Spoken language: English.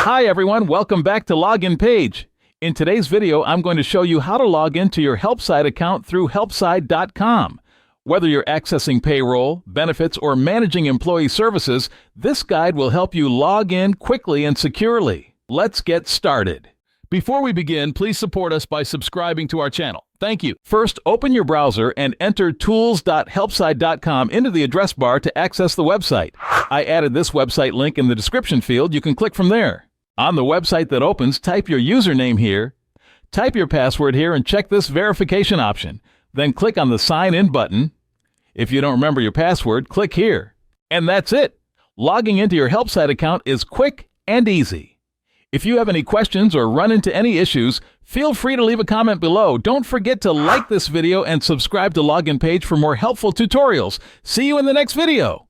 Hi everyone, welcome back to Login Page. In today's video, I'm going to show you how to log into your Helpside account through helpside.com. Whether you're accessing payroll, benefits, or managing employee services, this guide will help you log in quickly and securely. Let's get started. Before we begin, please support us by subscribing to our channel. Thank you. First, open your browser and enter tools.helpside.com into the address bar to access the website. I added this website link in the description field. You can click from there. On the website that opens, type your username here, type your password here, and check this verification option. Then click on the Sign In button. If you don't remember your password, click here. And that's it. Logging into your Helpside account is quick and easy. If you have any questions or run into any issues, feel free to leave a comment below. Don't forget to like this video and subscribe to Login Page for more helpful tutorials. See you in the next video.